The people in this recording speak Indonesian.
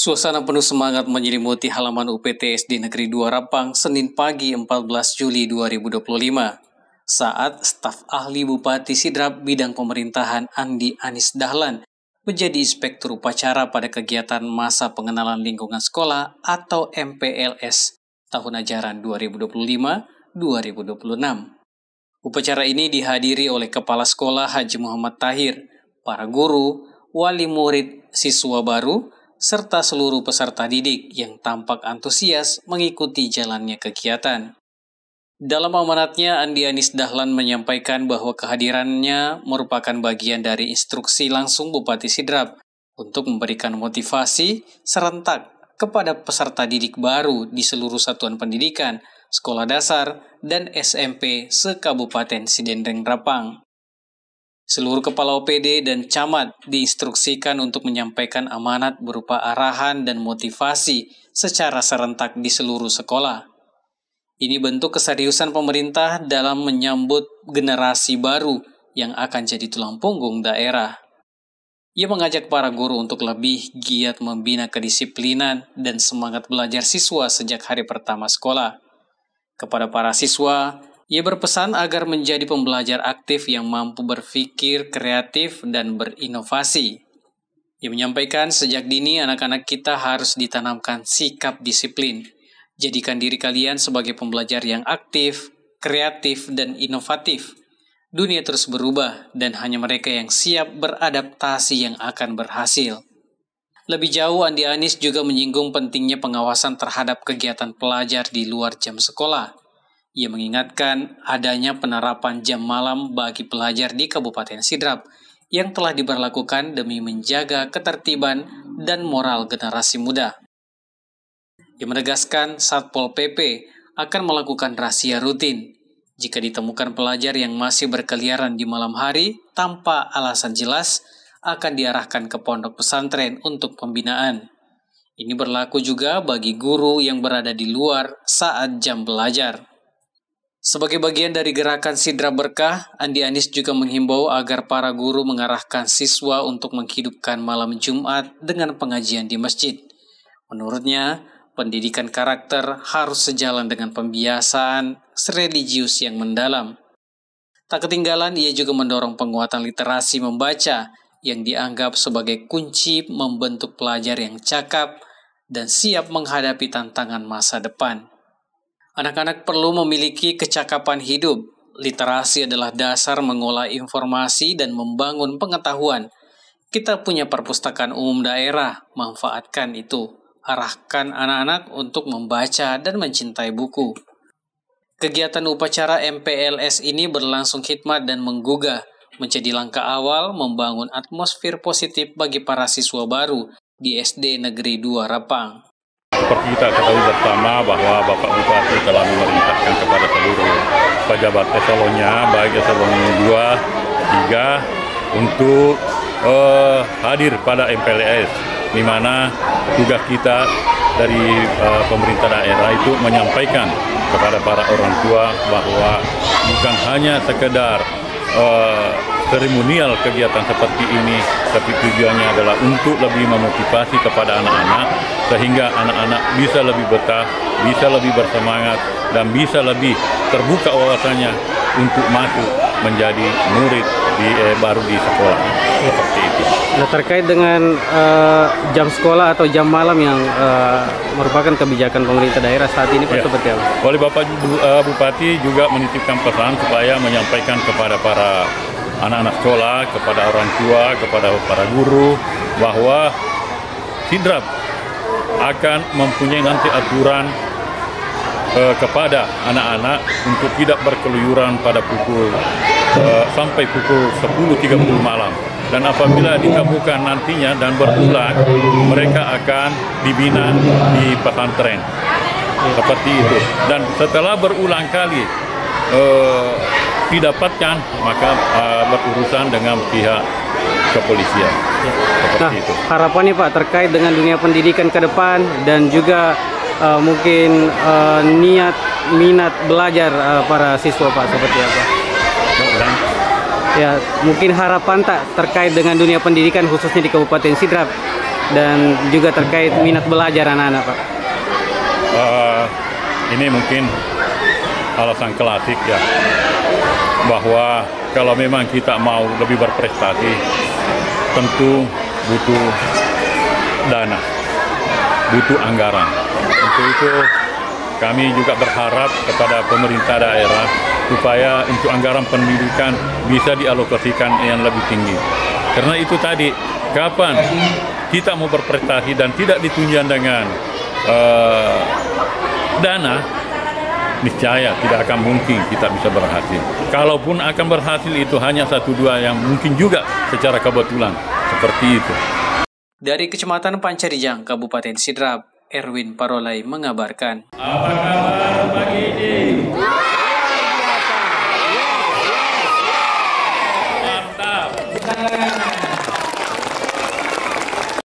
Suasana penuh semangat menyelimuti halaman UPT SD Negeri 2 Rapang Senin pagi 14 Juli 2025 saat staf ahli Bupati Sidrap bidang pemerintahan Andi Anis Dahlan menjadi inspektur upacara pada kegiatan masa pengenalan lingkungan sekolah atau MPLS tahun ajaran 2025-2026. Upacara ini dihadiri oleh Kepala Sekolah Haji Muhammad Tahir, para guru, wali murid, siswa baru, serta seluruh peserta didik yang tampak antusias mengikuti jalannya kegiatan. Dalam amanatnya, Andi Anis Dahlan menyampaikan bahwa kehadirannya merupakan bagian dari instruksi langsung Bupati Sidrap untuk memberikan motivasi serentak kepada peserta didik baru di seluruh satuan pendidikan, sekolah dasar, dan SMP se-Kabupaten Sidendreng Rapang. Seluruh kepala OPD dan camat diinstruksikan untuk menyampaikan amanat berupa arahan dan motivasi secara serentak di seluruh sekolah. Ini bentuk keseriusan pemerintah dalam menyambut generasi baru yang akan jadi tulang punggung daerah. Ia mengajak para guru untuk lebih giat membina kedisiplinan dan semangat belajar siswa sejak hari pertama sekolah. Kepada para siswa, ia berpesan agar menjadi pembelajar aktif yang mampu berpikir kreatif dan berinovasi. Ia menyampaikan sejak dini anak-anak kita harus ditanamkan sikap disiplin. Jadikan diri kalian sebagai pembelajar yang aktif, kreatif, dan inovatif. Dunia terus berubah dan hanya mereka yang siap beradaptasi yang akan berhasil. Lebih jauh, Andi Anis juga menyinggung pentingnya pengawasan terhadap kegiatan pelajar di luar jam sekolah. Ia mengingatkan adanya penerapan jam malam bagi pelajar di Kabupaten Sidrap yang telah diberlakukan demi menjaga ketertiban dan moral generasi muda. Ia menegaskan Satpol PP akan melakukan razia rutin jika ditemukan pelajar yang masih berkeliaran di malam hari tanpa alasan jelas akan diarahkan ke pondok pesantren untuk pembinaan. Ini berlaku juga bagi guru yang berada di luar saat jam belajar. Sebagai bagian dari gerakan Sidrap Berkah, Andi Anis juga menghimbau agar para guru mengarahkan siswa untuk menghidupkan malam Jumat dengan pengajian di masjid. Menurutnya, pendidikan karakter harus sejalan dengan pembiasaan religius yang mendalam. Tak ketinggalan, ia juga mendorong penguatan literasi membaca yang dianggap sebagai kunci membentuk pelajar yang cakap dan siap menghadapi tantangan masa depan. Anak-anak perlu memiliki kecakapan hidup. Literasi adalah dasar mengolah informasi dan membangun pengetahuan. Kita punya perpustakaan umum daerah, manfaatkan itu. Arahkan anak-anak untuk membaca dan mencintai buku. Kegiatan upacara MPLS ini berlangsung khidmat dan menggugah, menjadi langkah awal membangun atmosfer positif bagi para siswa baru di SD Negeri 2 Rapang. Seperti kita ketahui bersama bahwa Bapak Bupati telah memerintahkan kepada seluruh pejabat eselonnya, baik eselon 2, 3, untuk hadir pada MPLS, di mana tugas kita dari pemerintah daerah itu menyampaikan kepada para orang tua bahwa bukan hanya sekedar seremonial kegiatan seperti ini, tapi tujuannya adalah untuk lebih memotivasi kepada anak-anak sehingga anak-anak bisa lebih betah, bisa lebih bersemangat, dan bisa lebih terbuka wawasannya untuk masuk menjadi murid baru di sekolah. Seperti itu. Nah, terkait dengan jam sekolah atau jam malam yang merupakan kebijakan pemerintah daerah saat ini, Pak, seperti apa? Oleh Bapak Bupati juga menitipkan pesan supaya menyampaikan kepada para anak-anak sekolah, kepada orang tua, kepada para guru, bahwa Sidrap akan mempunyai nanti aturan kepada anak-anak untuk tidak berkeluyuran pada pukul sampai pukul 10.30 malam. Dan apabila ditemukan nantinya dan berulang, mereka akan dibina di pesantren. Seperti itu. Dan setelah berulang kali didapatkan, maka berurusan dengan pihak kepolisian. Seperti itu. Harapannya, Pak, terkait dengan dunia pendidikan ke depan dan juga mungkin minat belajar para siswa, Pak, seperti apa? Ya, mungkin harapan tak terkait dengan dunia pendidikan khususnya di Kabupaten Sidrap dan juga terkait minat belajar anak-anak, Pak? Ini mungkin alasan klasik ya, bahwa kalau memang kita mau lebih berprestasi, tentu butuh dana, butuh anggaran. Untuk itu kami juga berharap kepada pemerintah daerah supaya untuk anggaran pendidikan bisa dialokasikan yang lebih tinggi. Karena itu tadi, kapan kita mau berprestasi dan tidak ditunjang dengan dana, niscaya tidak akan mungkin kita bisa berhasil. Kalaupun akan berhasil itu hanya 1-2 yang mungkin juga secara kebetulan, seperti itu. Dari Kecamatan Pancarijang, Kabupaten Sidrap, Erwin Parolai mengabarkan. Apa kabar pagi ini?